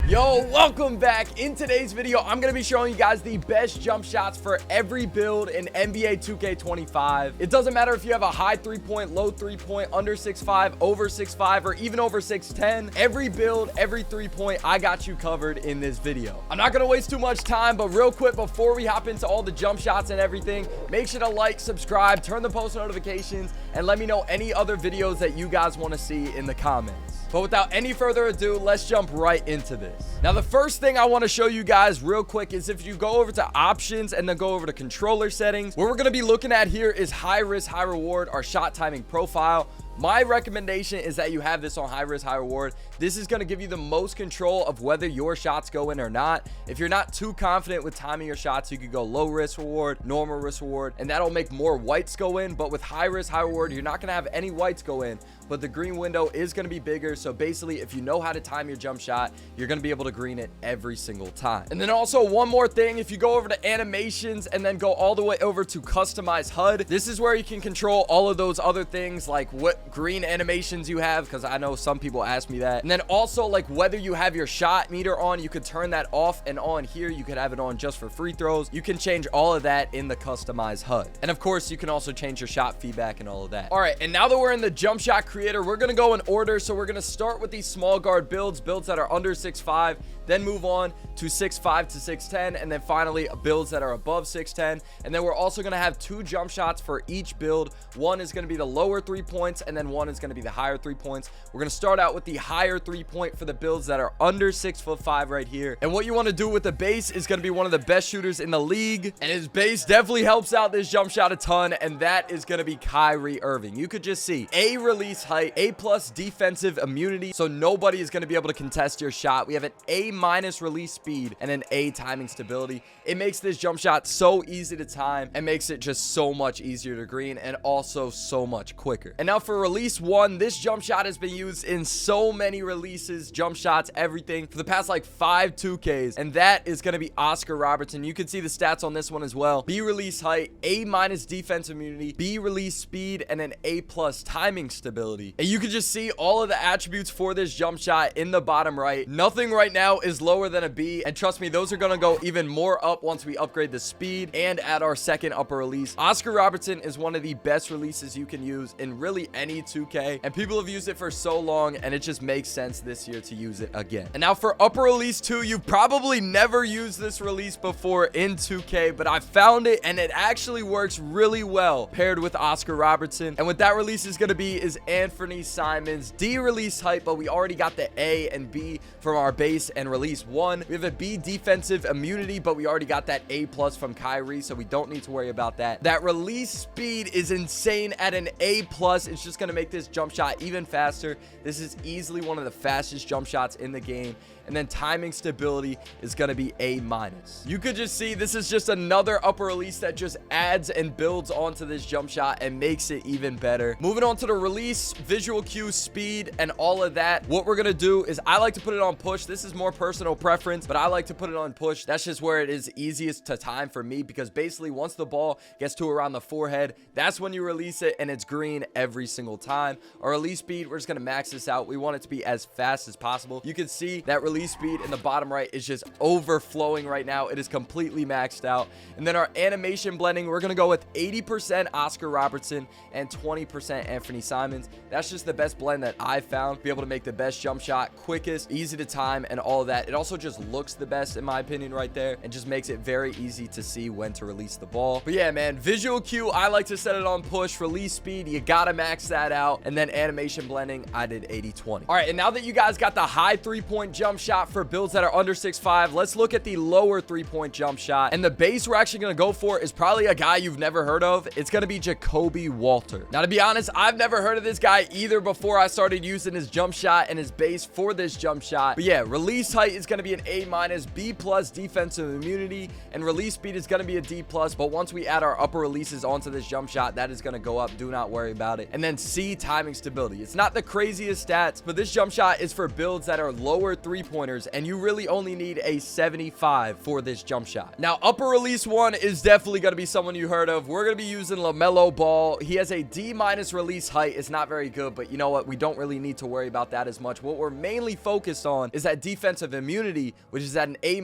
Yo, welcome back. In today's video, I'm going to be showing you guys the best jump shots for every build in NBA 2K25. It doesn't matter if you have a high 3-point, low 3-point, under 6'5", over 6'5", or even over 6'10". Every build, every 3-point, I got you covered in this video. I'm not going to waste too much time, but real quick, before we hop into all the jump shots and everything, make sure to like, subscribe, turn the post notifications, and let me know any other videos that you guys want to see in the comments. But without any further ado, let's jump right into this. Now, the first thing I want to show you guys real quick is if you go over to options and then go over to controller settings, what we're going to be looking at here is high risk, high reward, our shot timing profile. My recommendation is that you have this on high risk, high reward. This is going to give you the most control of whether your shots go in or not. If you're not too confident with timing your shots, you could go low risk reward, normal risk reward, and that'll make more whites go in. But with high risk, high reward, you're not going to have any whites go in, but the green window is going to be bigger. So basically, if you know how to time your jump shot, you're going to be able to green it every single time. And then also one more thing, if you go over to animations and then go all the way over to customize HUD, this is where you can control all of those other things, like what green animations you have, because I know some people ask me that. And then also, like, whether you have your shot meter on, you could turn that off and on here. You could have it on just for free throws. You can change all of that in the customized HUD. And of course, you can also change your shot feedback and all of that. All right, and now that we're in the jump shot creator, we're going to go in order. So we're going to start with these small guard builds that are under 6'5", then move on to 6'5" to 6'10", and then finally builds that are above 6'10". And then we're also going to have 2 jump shots for each build. One is going to be the lower 3 points, and then one is going to be the higher 3 points. We're going to start out with the higher 3-point for the builds that are under 6'5" right here. And what you want to do with the base is going to be one of the best shooters in the league, and his base definitely helps out this jump shot a ton, and that is going to be Kyrie Irving. You could just see A release height, A+ defensive immunity, so nobody is going to be able to contest your shot. We have an A- release speed and an A timing stability. It makes this jump shot so easy to time and makes it just so much easier to green, and also so much quicker. And now for release 1, this jump shot has been used in so many releases, jump shots, everything for the past like 5 2Ks, and that is going to be Oscar Robertson. You can see the stats on this one as well. B release height, A- defense immunity, B release speed, and an A+ timing stability. And you can just see all of the attributes for this jump shot in the bottom right. Nothing right now is lower than a B, and trust me, those are going to go even more up once we upgrade the speed and add our second upper release. Oscar Robertson is one of the best releases you can use in really any 2K, and people have used it for so long, and it just makes sense this year to use it again. And now for upper release 2, you've probably never used this release before in 2K, but I found it, and it actually works really well paired with Oscar Robertson. And what that release is going to be is Anthony Simons. D release height, but we already got the A and B from our base and release 1. We have a B defensive immunity, but we already got that A+ from Kyrie, so we don't need to worry about that. That release speed is insane at an A+. It's just going to make this jump shot even faster. This is easily one of the fastest jump shots in the game. And then timing stability is going to be A-. You could just see this is just another upper release that just adds and builds onto this jump shot and makes it even better. Moving on to the release, visual cue, speed, and all of that. What we're going to do is I like to put it on push. This is more personal preference, but I like to put it on push. That's just where it is easiest to time for me, because basically once the ball gets to around the forehead, that's when you release it, and it's green every single time. Our release speed, we're just going to max this out. We want it to be as fast as possible. You can see that release speed in the bottom right is just overflowing right now. It is completely maxed out. And then our animation blending, we're going to go with 80% Oscar Robertson and 20% Anthony Simons. That's just the best blend that I've found to be able to make the best jump shot, quickest, easy to time, and all of that. It also just looks the best in my opinion right there, and just makes it very easy to see when to release the ball. But yeah, man, visual cue, I like to set it on push. Release speed, you gotta max that out. And then animation blending, I did 80-20. All right, and now that you guys got the high 3-point jump shot for builds that are under 6'5", let's look at the lower 3-point jump shot. And the base we're actually going to go for is probably a guy you've never heard of. It's going to be Jacoby Walter. Now, to be honest, I've never heard of this guy either before I started using his jump shot and his base for this jump shot. But yeah, release height is going to be an A-, B+ defensive immunity, and release speed is going to be a D+. But once we add our upper releases onto this jump shot, that is going to go up. Do not worry about it. And then C, timing stability. It's not the craziest stats, but this jump shot is for builds that are lower 3-pointers, and you really only need a 75 for this jump shot. Now, upper release 1 is definitely going to be someone you heard of. We're going to be using LaMelo Ball. He has a D- release height. It's not very good, but you know what? We don't really need to worry about that as much. What we're mainly focused on is that defensive defensive immunity, which is at an A-,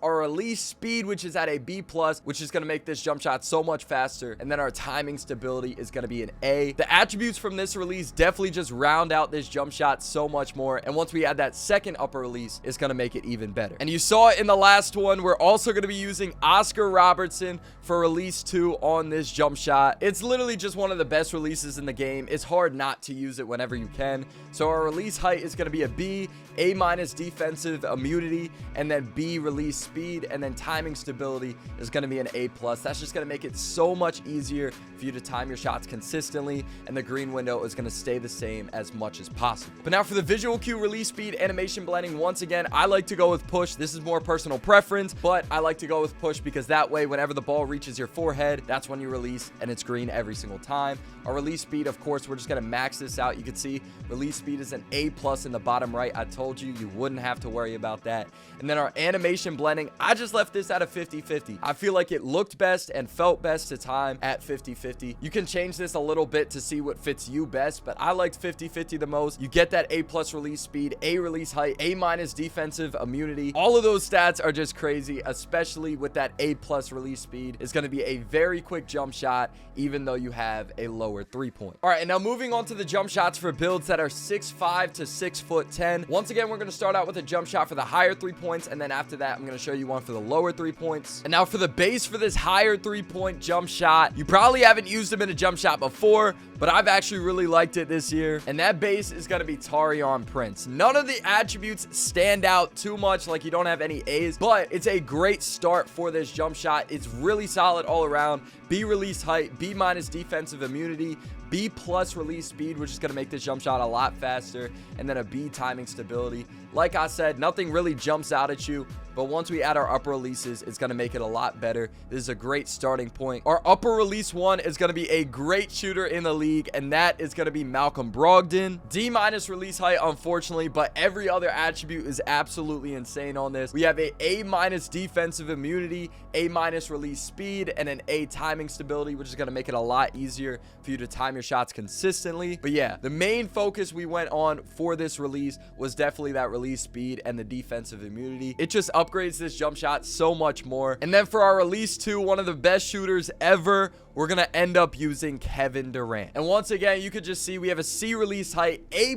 our release speed, which is at a B+, which is going to make this jump shot so much faster, and then our timing stability is going to be an A. The attributes from this release definitely just round out this jump shot so much more, and once we add that second upper release, it's going to make it even better. And you saw it in the last one. We're also going to be using Oscar Robertson for release 2 on this jump shot. It's literally just one of the best releases in the game. It's hard not to use it whenever you can. So our release height is going to be a B, A- defensive immunity, and then B release speed, and then timing stability is going to be an A+. That's just going to make it so much easier for you to time your shots consistently, and the green window is going to stay the same as much as possible. But now for the visual cue release speed animation blending, once again, I like to go with push. This is more personal preference, but I like to go with push because that way, whenever the ball reaches your forehead, that's when you release, and it's green every single time. Our release speed, of course, we're just going to max this out. You can see release speed is an A+ in the bottom right. I told you, you wouldn't have to worry about that. And then our animation blending, I just left this at a 50-50. I feel like it looked best and felt best to time at 50-50. You can change this a little bit to see what fits you best, but I liked 50-50 the most. You get that A+ release speed, A release height, A- defensive immunity. All of those stats are just crazy, especially with that A+ release speed. It's going to be a very quick jump shot, even though you have a lower 3-point. All right, and now moving on to the jump shots for builds that are 6'5" to 6'10". Once again, we're going to start out with a jump shot for the higher 3 points, and then after that, I'm going to show you one for the lower 3 points. And now for the base for this higher 3-point jump shot, you probably haven't used them in a jump shot before, but I've actually really liked it this year. And that base is going to be Tarion Prince. None of the attributes stand out too much, like you don't have any A's, but it's a great start for this jump shot. It's really solid all around. B release height, B- defensive immunity, B+ release speed, which is going to make this jump shot a lot faster, and then a B timing stability. Like I said, nothing really jumps out at you, but once we add our upper releases, it's going to make it a lot better. This is a great starting point. Our upper release one is going to be a great shooter in the league, and that is going to be Malcolm Brogdon. D- release height, unfortunately, but every other attribute is absolutely insane on this. We have a A- defensive immunity, A- release speed, and an A timing stability, which is going to make it a lot easier for you to time your shots consistently. But yeah, the main focus we went on for this release was definitely that release speed and the defensive immunity. It just upgrades this jump shot so much more. And then for our release 2, one of the best shooters ever, we're going to end up using Kevin Durant. And once again, you could just see we have a C release height, A+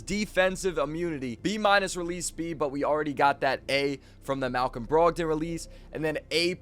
defensive immunity, B- release speed, but we already got that A from the Malcolm Brogdon release, and then A+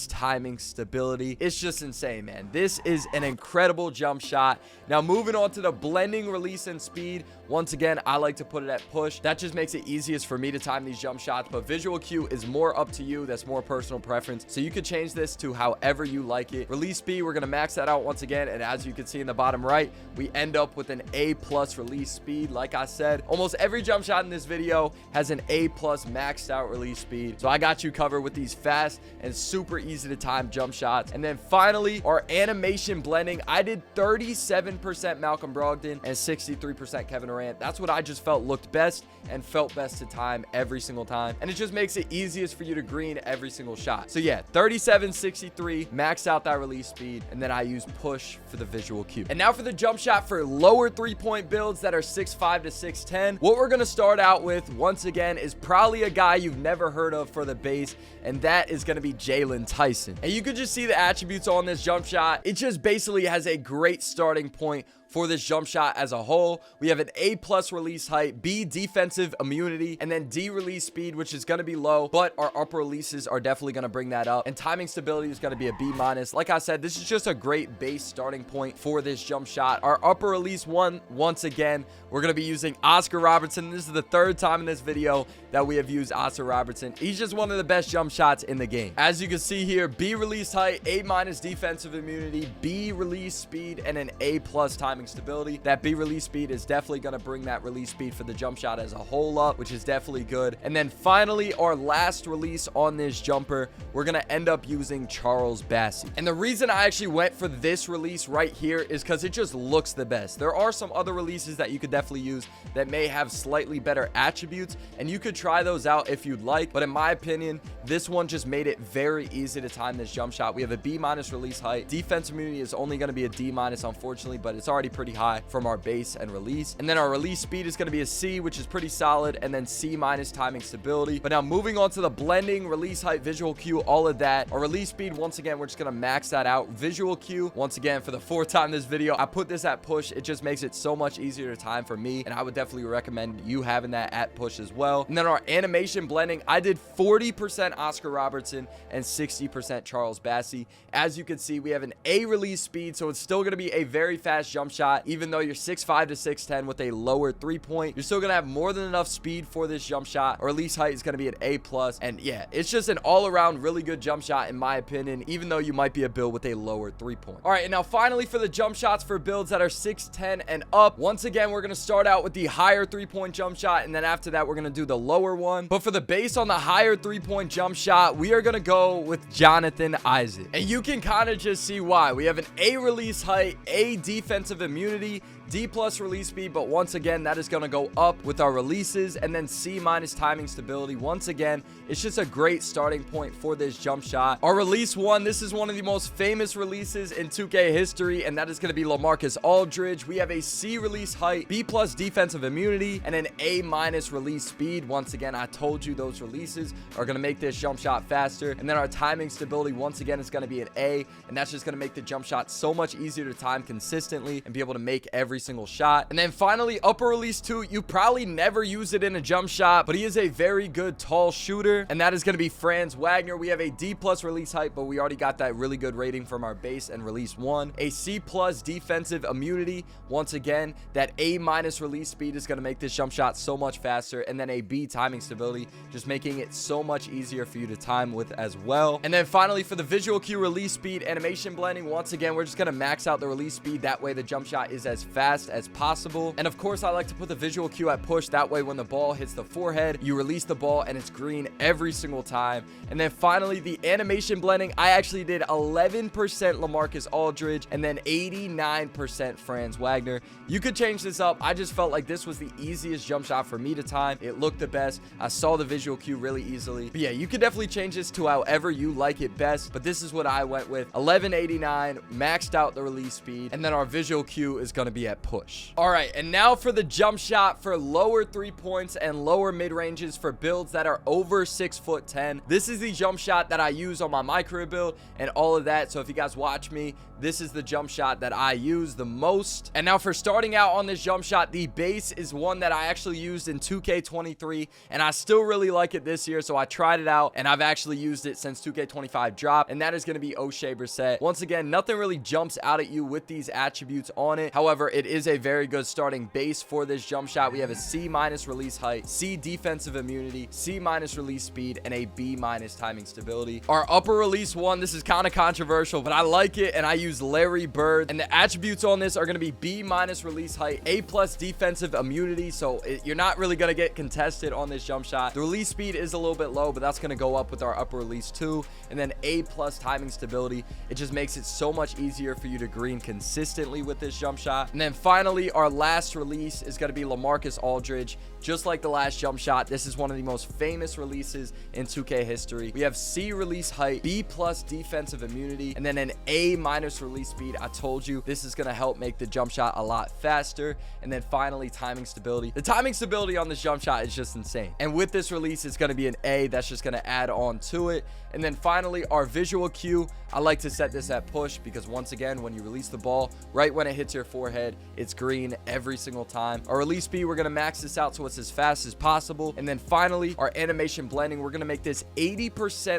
timing stability. It's just insane, man. This is an incredible jump shot. Now moving on to the blending release and speed. Once again, I like to put it at push. That just makes it easiest for me to time these jump shots, but visual cue is more up to you. That's more personal preference. So you could change this to however you like it. Release speed, we're going to max that out once again, and as you can see in the bottom right, we end up with an A+ release speed. Like I said, almost every jump shot in this video has an A+ maxed out release speed. So I got you covered with these fast and super easy to time jump shots. And then finally, our animation blending. I did 37% Malcolm Brogdon and 63% Kevin Durant. That's what I just felt looked best and felt best to time every single time. And it just makes it easiest for you to green every single shot. So yeah, 37, 63, max out that release speed, and then I use push for the visual cue. And now for the jump shot for lower 3-point builds that are 6'5" to 6'10". What we're going to start out with, once again, is probably a guy you've never heard of for the base, and that is going to be Jalen Tyson. And you could just see the attributes on this jump shot. It just basically has a great starting point for this jump shot as a whole. We have an A+ release height, B defensive immunity, and then D release speed, which is going to be low, but our upper releases are definitely going to bring that up. And timing stability is going to be a B-. Like I said, this is just a great base starting point for this jump shot. Our upper release one, once again, we're going to be using Oscar Robertson. This is the 3rd time in this video that we have used Oscar Robertson. He's just one of the best jump shots in the game. As you can see here, B release height, A- defensive immunity, B release speed, and an A+ timing stability. That B release speed is definitely going to bring that release speed for the jump shot as a whole up, which is definitely good. And then finally, our last release on this jumper, we're going to end up using Charles Bassey. And the reason I actually went for this release right here is because it just looks the best. There are some other releases that you could definitely use that may have slightly better attributes, and you could try those out if you'd like, but in my opinion, this one just made it very easy to time this jump shot. We have a B- release height. Defense immunity is only going to be a D-, unfortunately, but it's already already pretty high from our base and release. And then our release speed is going to be a C, which is pretty solid, and then C minus timing stability. But now moving on to the blending, release height, visual cue, all of that. Our release speed, once again, we're just going to max that out. Visual cue, once again, for the fourth time this video, I put this at push. It just makes it so much easier to time for me, and I would definitely recommend you having that at push as well. And then our animation blending, I did 40% Oscar Robertson and 60% Charles Bassey. As you can see, we have an A release speed, so it's still going to be a very fast jump shot. Even though you're 6'5 to 6'10 with a lower 3-point, you're still going to have more than enough speed for this jump shot. Our release height is going to be an A+, and yeah, it's just an all-around really good jump shot in my opinion, even though you might be a build with a lower 3-point. All right, and now finally for the jump shots for builds that are 6'10 and up, once again, we're going to start out with the higher 3-point jump shot, and then after that, we're going to do the lower one. But for the base on the higher 3-point jump shot, we are going to go with Jonathan Isaac. And you can kind of just see why. We have an A release height, A defensive immunity, D+ release speed, but once again, that is going to go up with our releases, and then C minus timing stability. Once again, it's just a great starting point for this jump shot. Our release one, this is one of the most famous releases in 2K history, and that is going to be LaMarcus Aldridge. We have a C release height, B+ defensive immunity, and an A- release speed. Once again, I told you those releases are going to make this jump shot faster. And then our timing stability, once again, is going to be an A, and that's just going to make the jump shot so much easier to time consistently and be able to make every single shot. And then finally, upper release 2, you probably never use it in a jump shot, but he is a very good tall shooter, and that is going to be Franz Wagner. We have a D+ release height, but we already got that really good rating from our base and release 1. A C+ defensive immunity. Once again, that A- release speed is going to make this jump shot so much faster, and then a B timing stability, just making it so much easier for you to time with as well. And then finally, for the visual cue release speed animation blending, once again, we're just going to max out the release speed. That way the jump shot is as fast as possible. And of course, I like to put the visual cue at push. That way when the ball hits the forehead, you release the ball and it's green every single time. And then finally, the animation blending, I actually did 11% LaMarcus Aldridge and then 89% Franz Wagner. You could change this up. I just felt like this was the easiest jump shot for me to time. It looked the best. I saw the visual cue really easily. But yeah, you could definitely change this to however you like it best, but this is what I went with. 1189, maxed out the release speed, and then our visual cue is going to be at push. All right, and now for the jump shot for lower 3 points and lower mid ranges for builds that are over 6'10". This is the jump shot that I use on my mycareer build and all of that. So if you guys watch me, this is the jump shot that I use the most. And now for starting out on this jump shot, the base is one that I actually used in 2K23, and I still really like it this year. So I tried it out, and I've actually used it since 2K25 dropped, and that is going to be O'Shea Brissett. Once again, nothing really jumps out at you with these attributes on it. However, it is a very good starting base for this jump shot. We have a C- release height, C defensive immunity, C- release speed, and a B- timing stability. Our upper release one, this is kind of controversial, but I like it, and I use Larry Bird, and the attributes on this are going to be B- release height, A+ defensive immunity, so you're not really going to get contested on this jump shot. The release speed is a little bit low, but that's going to go up with our upper release 2, and then A+ timing stability. It just makes it so much easier for you to green consistently with this jump shot. And then finally, our last release is going to be LaMarcus Aldridge. Just like the last jump shot, this is one of the most famous releases in 2K history. We have C release height, B+ defensive immunity, and then an A- release speed. I told you this is going to help make the jump shot a lot faster. And then finally, timing stability. The timing stability on this jump shot is just insane. And with this release, it's going to be an A. That's just going to add on to it. And then finally, our visual cue. I like to set this at push because once again, when you release the ball, right when it hits your forehead, it's green every single time. Our release speed, we're going to max this out so it's as fast as possible. And then finally, our animation blending, we're going to make this 80%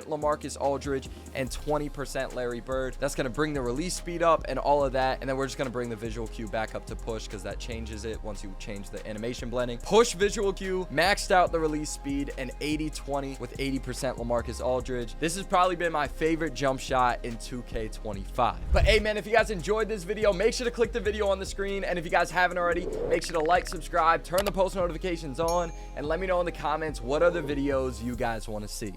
LaMarcus Aldridge and 20% Larry Bird. That's going to bring the release speed up and all of that. And then we're just going to bring the visual cue back up to push because that changes it once you change the animation blending. Push visual cue, maxed out the release speed, and 80-20 with 80% LaMarcus Aldridge. This has probably been my favorite jump shot in 2K25. But hey man, if you guys enjoyed this video, make sure to click the video on the screen, and if you guys haven't already, make sure to like, subscribe, turn the post notifications on, and let me know in the comments what other videos you guys want to see.